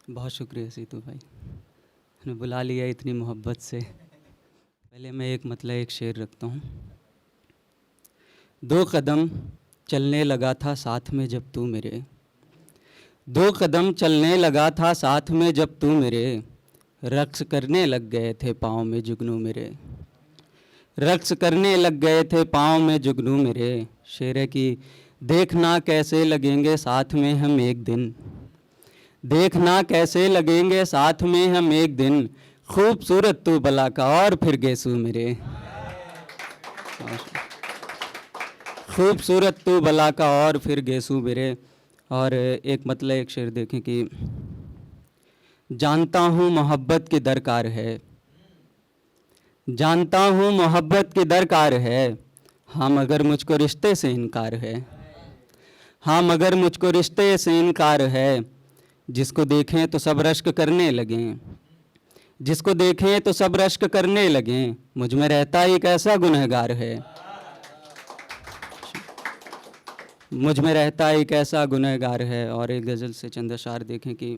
बहुत शुक्रिया सीतू भाई, ने बुला लिया इतनी मोहब्बत से। पहले मैं एक शेर रखता हूँ। 2 कदम चलने लगा था साथ में जब तू मेरे, 2 कदम चलने लगा था साथ में जब तू मेरे, रक्स करने लग गए थे पाँव में जुगनू मेरे, रक्स करने लग गए थे पाँव में जुगनू मेरे। शेर है कि देखना कैसे लगेंगे साथ में हम एक दिन, देखना कैसे लगेंगे साथ में हम एक दिन, खूबसूरत तू भला का और फिर गेसू मेरे, खूबसूरत तू भला का और फिर गेसू मेरे। और एक शेर देखें कि जानता हूँ मोहब्बत की दरकार है, जानता हूँ मोहब्बत की दरकार है, हाँ मगर मुझको रिश्ते से इनकार है, हाँ मगर मुझको रिश्ते से इनकार है। जिसको देखें तो सब रश्क करने लगें, जिसको देखें तो सब रश्क करने लगें, मुझ में रहता एक ऐसा गुनहगार है, मुझ में रहता एक ऐसा गुनहगार है। और एक गज़ल से चंद अशार देखें कि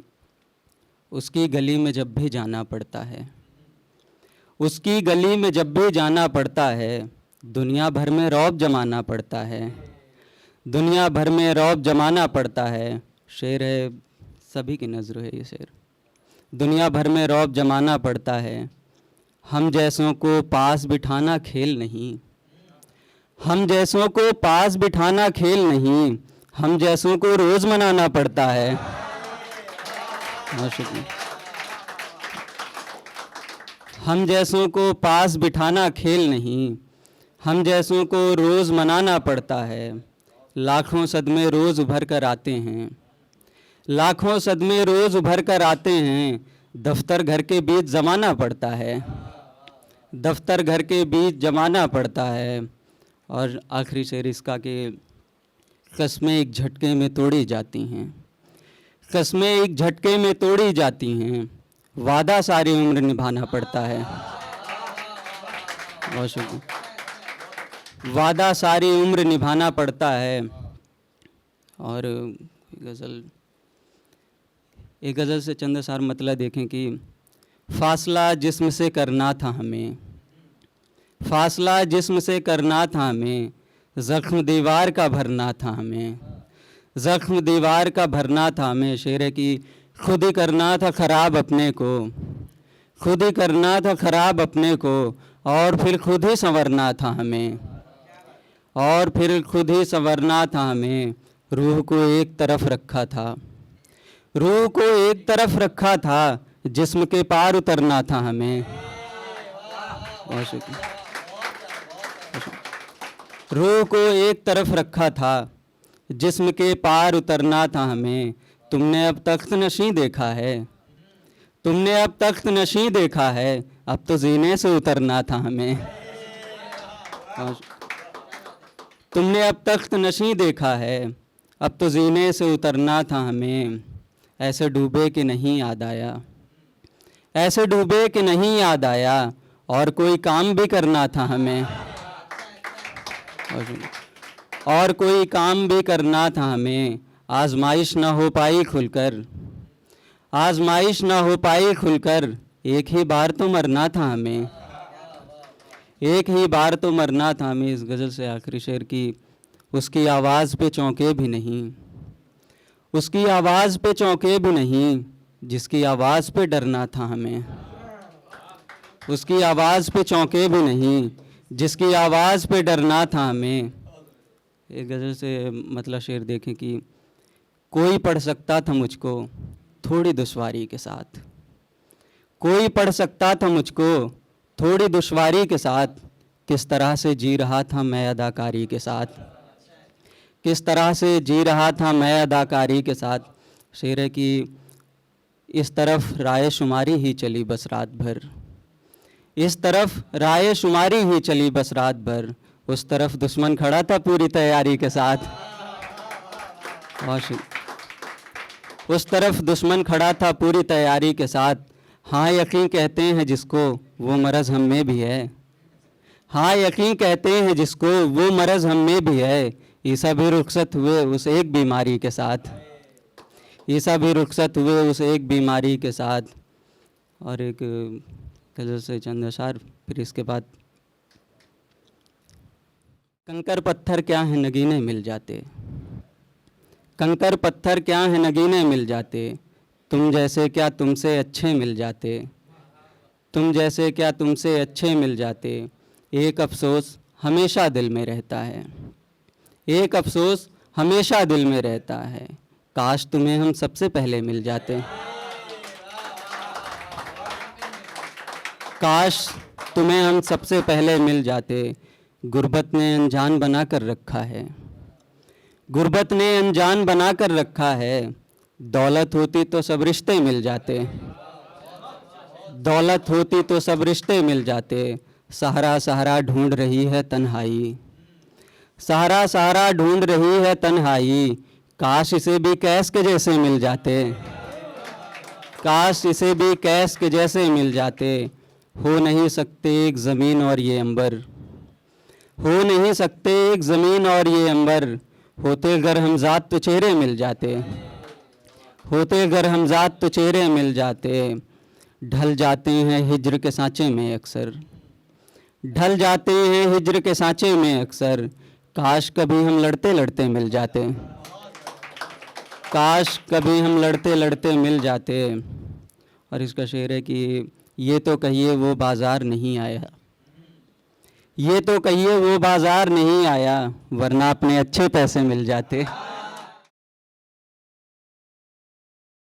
उसकी गली में जब भी जाना पड़ता है, उसकी गली में जब भी जाना पड़ता है, दुनिया भर में रौब जमाना पड़ता है, दुनिया भर में रौब जमाना पड़ता है। शेर है, सभी की नज़र है ये शेर। दुनिया भर में रौब जमाना पड़ता है, हम जैसों को पास बिठाना खेल नहीं, हम जैसों को पास बिठाना खेल नहीं, हम जैसों को रोज़ मनाना पड़ता है। हम जैसों को पास बिठाना खेल नहीं, हम जैसों को रोज़ मनाना पड़ता है। लाखों सदमे रोज़ उभर कर आते हैं, लाखों सदमे रोज़ उभर कर आते हैं, दफ्तर घर के बीच जमाना पड़ता है, दफ्तर घर के बीच जमाना पड़ता है। और आखिरी शेर इसका कि कस्में एक झटके में तोड़ी जाती हैं, कस्में एक झटके में तोड़ी जाती हैं, वादा सारी उम्र निभाना पड़ता है। बहुत शुक्रिया। वादा सारी उम्र निभाना पड़ता है। और एक गज़ल से चंद सार मतलब देखें कि फासला जिस्म से करना था हमें, फासला जिस्म से करना था हमें, ज़ख्म दीवार का भरना था हमें, ज़ख्म दीवार का भरना था हमें। शेर है कि खुद ही करना था ख़राब अपने को, खुद ही करना था ख़राब अपने को, और फिर खुद ही संवरना था हमें, और फिर खुद ही संवरना था हमें। रूह को एक तरफ रखा था, रूह को एक तरफ रखा था, जिस्म के पार उतरना था हमें। रूह को एक तरफ रखा था, जिस्म के पार उतरना था हमें। तुमने अब तख्त नशीं देखा है, तुमने अब तख्त नशीं देखा है, अब तो जीने से उतरना था हमें। तुमने अब तख्त नशीं देखा है, अब तो जीने से उतरना था हमें। ऐसे डूबे कि नहीं याद आया, ऐसे डूबे कि नहीं याद आया, और कोई काम भी करना था हमें, और कोई काम भी करना था हमें। आजमाइश ना हो पाई खुलकर, आजमाइश ना हो पाई खुलकर, एक ही बार तो मरना था हमें, एक ही बार तो मरना था हमें। इस गज़ल से आखिरी शेर की उसकी आवाज़ पे चौंके भी नहीं, उसकी आवाज़ पे चौंके भी नहीं, जिसकी आवाज़ पे डरना था हमें, उसकी आवाज़ पे चौंके भी नहीं, जिसकी आवाज़ पे डरना था हमें। एक गज़ल से शेर देखें कि कोई पढ़ सकता था मुझको थोड़ी दुश्वारी के साथ, कोई पढ़ सकता था मुझको थोड़ी दुश्वारी के साथ, किस तरह से जी रहा था मैं अदाकारी के साथ, किस तरह से जी रहा था मैं अदाकारी के साथ। शेर है कि इस तरफ राय शुमारी ही चली बस रात भर, इस तरफ राय शुमारी ही चली बस रात भर, उस तरफ दुश्मन खड़ा था पूरी तैयारी के साथ। उस तरफ दुश्मन खड़ा था पूरी तैयारी के साथ। हाँ यकीन कहते हैं जिसको वो मरज़ हम में भी है, हाँ यकीन कहते हैं जिसको वो मरज़ हम में भी है। ईसा भी रुखसत हुए उस एक बीमारी के साथ, ईसा भी रुखसत हुए उस एक बीमारी के साथ। और एक गज़ल से चंद अशार, फिर इसके बाद। कंकर पत्थर क्या है नगीने मिल जाते, कंकर पत्थर क्या है नगीने मिल जाते, तुम जैसे क्या तुमसे अच्छे मिल जाते, तुम जैसे क्या तुमसे अच्छे मिल जाते। एक अफसोस हमेशा दिल में रहता है, एक अफसोस हमेशा दिल में रहता है, काश तुम्हें हम सबसे पहले मिल जाते, काश तुम्हें हम सबसे पहले मिल जाते। गुर्बत ने अनजान बना कर रखा है, गुर्बत ने अनजान बना कर रखा है, दौलत होती तो सब रिश्ते मिल जाते, दौलत होती तो सब रिश्ते मिल जाते। सहारा सहारा ढूंढ रही है तन्हाई, सहारा सहारा ढूंढ रही है तन्हाई, काश इसे भी कैस के जैसे मिल जाते, काश इसे भी कैस के जैसे मिल जाते। हो नहीं सकते एक ज़मीन और ये अंबर, हो नहीं सकते एक ज़मीन और ये अंबर, होते अगर हम ज़ात तो चेहरे मिल जाते, होते अगर हम ज़ात तो चेहरे मिल जाते। ढल जाते हैं हिज्र के सांचे में अक्सर, ढल जाते हैं हिज्र के सांचे में अक्सर, काश कभी हम लड़ते लड़ते मिल जाते, काश कभी हम लड़ते लड़ते मिल जाते। और इसका शेर है कि ये तो कहिए वो बाज़ार नहीं आया, ये तो कहिए वो बाज़ार नहीं आया, वरना अपने अच्छे पैसे मिल जाते।